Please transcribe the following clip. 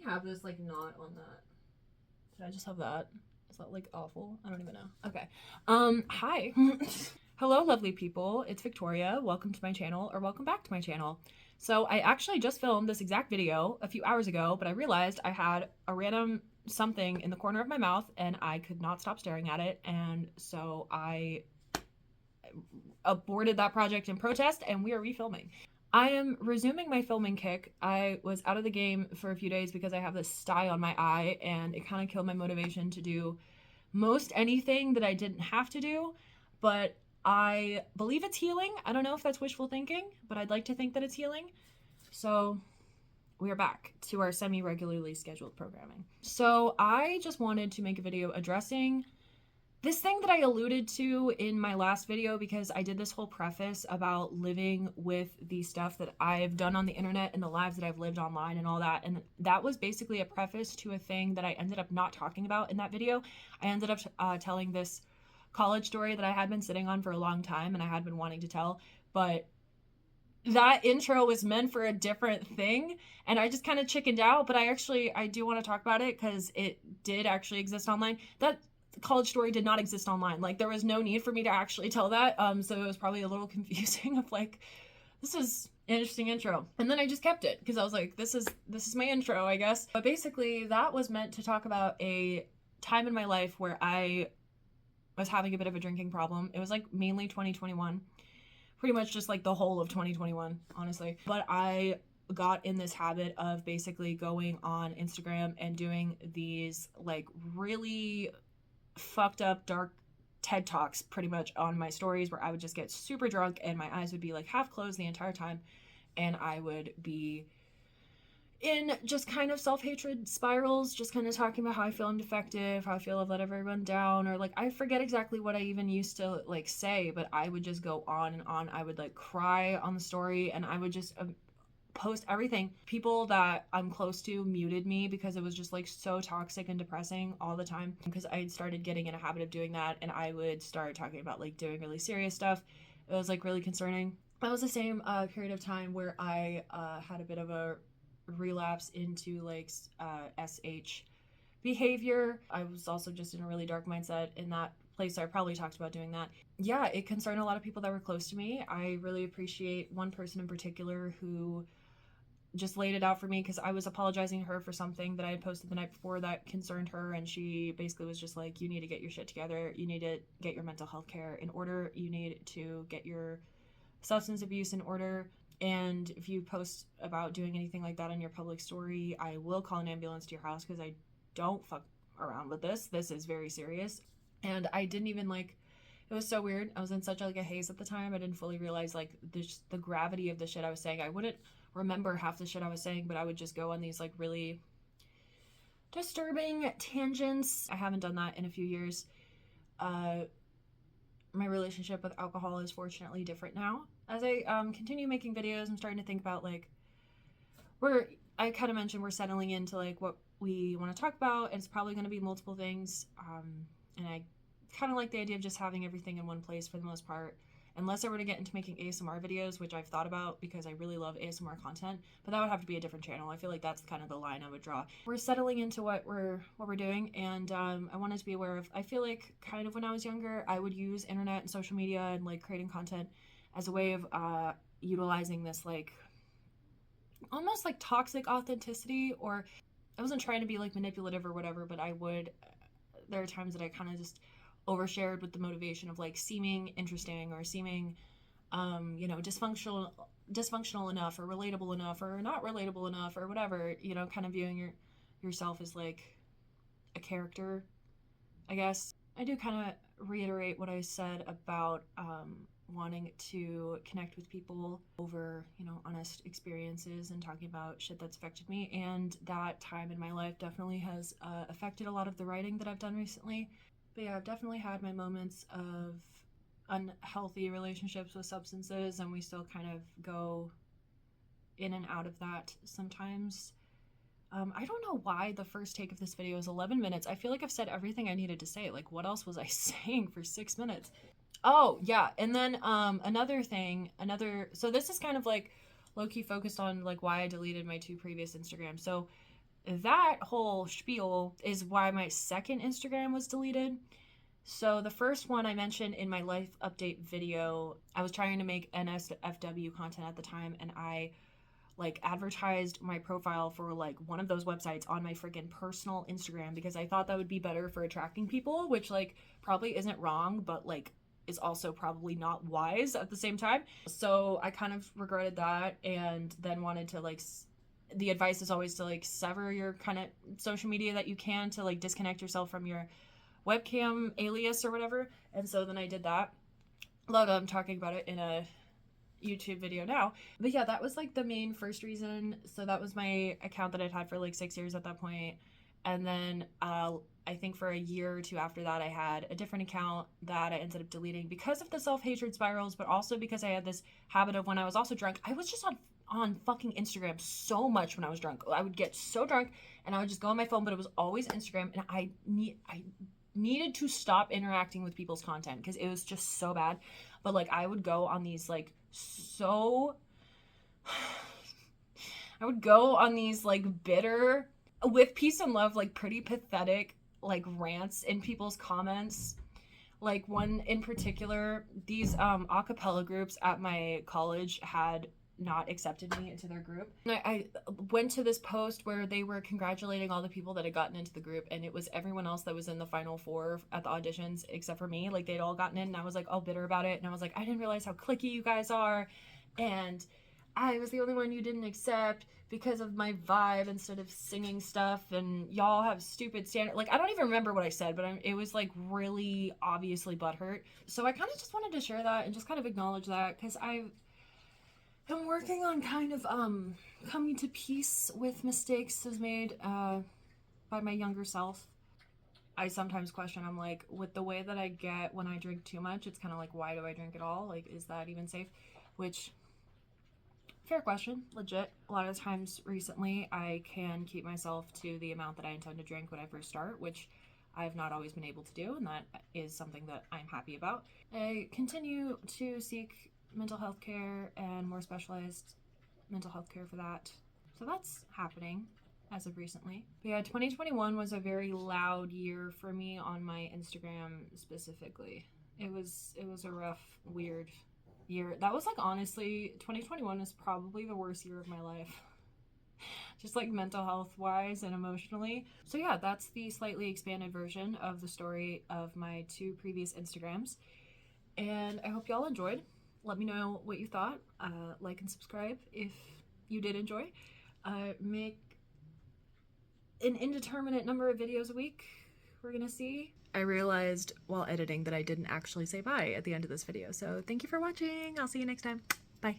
have this like not on that. Did I just have that? Is that like awful? I don't even know. Okay. Hi. Hello, lovely people. It's Victoria. Welcome to my channel, or welcome back to my channel. So I actually just filmed this exact video a few hours ago, but I realized I had a random something in the corner of my mouth and I could not stop staring at it. And so I aborted that project in protest and we are refilming. I am resuming my filming kick. I was out of the game for a few days because I have this sty on my eye and it kind of killed my motivation to do most anything that I didn't have to do, but I believe it's healing. I don't know if that's wishful thinking, but I'd like to think that it's healing. So we are back to our semi-regularly scheduled programming. So I just wanted to make a video addressing this thing that I alluded to in my last video, because I did this whole preface about living with the stuff that I've done on the internet and the lives that I've lived online and all that. And that was basically a preface to a thing that I ended up not talking about in that video. I ended up telling this college story that I had been sitting on for a long time and I had been wanting to tell, but that intro was meant for a different thing and I just kind of chickened out. But I do want to talk about it because it did actually exist online. That college story did not exist online. Like, there was no need for me to actually tell that. So it was probably a little confusing of like, this is an interesting intro. And then I just kept it because I was like, this is my intro, I guess. But basically that was meant to talk about a time in my life where I was having a bit of a drinking problem. It was like mainly 2021. Pretty much just like the whole of 2021, honestly. But I got in this habit of basically going on Instagram and doing these like really fucked up dark TED Talks pretty much on my stories, where I would just get super drunk and my eyes would be like half closed the entire time and I would be in just kind of self-hatred spirals, just kind of talking about how I feel I'm defective, how I feel I've let everyone down, or like I forget exactly what I even used to like say, but I would just go on and on. I would like cry on the story and I would just post everything. People that I'm close to muted me because it was just like so toxic and depressing all the time, because I had started getting in a habit of doing that and I would start talking about like doing really serious stuff. It was like really concerning. That was the same period of time where I had a bit of a relapse into like SH behavior. I was also just in a really dark mindset in that place. So I probably talked about doing that. Yeah, it concerned a lot of people that were close to me. I really appreciate one person in particular who just laid it out for me, because I was apologizing to her for something that I had posted the night before that concerned her, and she basically was just like, you need to get your shit together, you need to get your mental health care in order, you need to get your substance abuse in order, and if you post about doing anything like that on your public story, I will call an ambulance to your house, because I don't fuck around with this. This is very serious. And I didn't even like, it was so weird. I was in such like a haze at the time. I didn't fully realize like the gravity of the shit I was saying. I wouldn't remember half the shit I was saying, but I would just go on these like really disturbing tangents. I haven't done that in a few years. My relationship with alcohol is fortunately different now. As I continue making videos, I'm starting to think about like, I kind of mentioned we're settling into like what we want to talk about, and it's probably going to be multiple things. And I kind of like the idea of just having everything in one place for the most part, unless I were to get into making ASMR videos, which I've thought about because I really love ASMR content, but that would have to be a different channel. I feel like that's kind of the line I would draw. We're settling into what we're doing, and I wanted to be aware of, I feel like kind of when I was younger, I would use internet and social media and like creating content as a way of utilizing this like almost like toxic authenticity, or I wasn't trying to be like manipulative or whatever, but there are times that I kind of just overshared with the motivation of like seeming interesting or seeming dysfunctional enough or relatable enough or not relatable enough or whatever, kind of viewing yourself as like a character, I guess. I do kind of reiterate what I said about wanting to connect with people over, honest experiences and talking about shit that's affected me. And that time in my life definitely has affected a lot of the writing that I've done recently. But yeah, I've definitely had my moments of unhealthy relationships with substances, and we still kind of go in and out of that sometimes. I don't know why the first take of this video is 11 minutes. I feel like I've said everything I needed to say. Like, what else was I saying for 6 minutes? Oh, yeah. And then so this is kind of like low-key focused on like why I deleted my 2 previous Instagrams. So that whole spiel is why my second Instagram was deleted. So the first one I mentioned in my life update video, I was trying to make NSFW content at the time, and I like advertised my profile for like one of those websites on my freaking personal Instagram because I thought that would be better for attracting people, which like probably isn't wrong, but like is also probably not wise at the same time. So I kind of regretted that, and then wanted to like the advice is always to like sever your kind of social media that you can, to like disconnect yourself from your webcam alias or whatever. And so then I did that. Although I'm talking about it in a YouTube video now. But yeah, that was like the main first reason. So that was my account that I'd had for like 6 years at that point. And then I think for a year or two after that, I had a different account that I ended up deleting because of the self-hatred spirals, but also because I had this habit of when I was also drunk, I was just on fucking Instagram so much when I was drunk. I would get so drunk and I would just go on my phone, but it was always Instagram, and I needed to stop interacting with people's content because it was just so bad. But like I would go on these like I would go on these like bitter, with peace and love, like pretty pathetic like rants in people's comments. Like one in particular, these a cappella groups at my college had not accepted me into their group. And I went to this post where they were congratulating all the people that had gotten into the group, and it was everyone else that was in the final four at the auditions except for me. Like they'd all gotten in, and I was like all bitter about it, and I was like, I didn't realize how cliquey you guys are, and I was the only one you didn't accept because of my vibe instead of singing stuff, and y'all have stupid standard. Like I don't even remember what I said, but it was like really obviously butthurt. So I kind of just wanted to share that and just kind of acknowledge that, because I'm working on kind of coming to peace with mistakes as made by my younger self. I sometimes question, I'm like, with the way that I get when I drink too much, it's kind of like, why do I drink at all? Like, is that even safe? Which, fair question, legit. A lot of times recently, I can keep myself to the amount that I intend to drink when I first start, which I've not always been able to do, and that is something that I'm happy about. I continue to seek mental health care and more specialized mental health care for that. So that's happening as of recently. But yeah, 2021 was a very loud year for me on my Instagram specifically. It was a rough, weird year. That was like, honestly, 2021 is probably the worst year of my life. Just like mental health wise and emotionally. So yeah, that's the slightly expanded version of the story of my two previous Instagrams. And I hope y'all enjoyed. Let me know what you thought. Like and subscribe if you did enjoy. Make an indeterminate number of videos a week. We're gonna see. I realized while editing that I didn't actually say bye at the end of this video. So thank you for watching. I'll see you next time. Bye.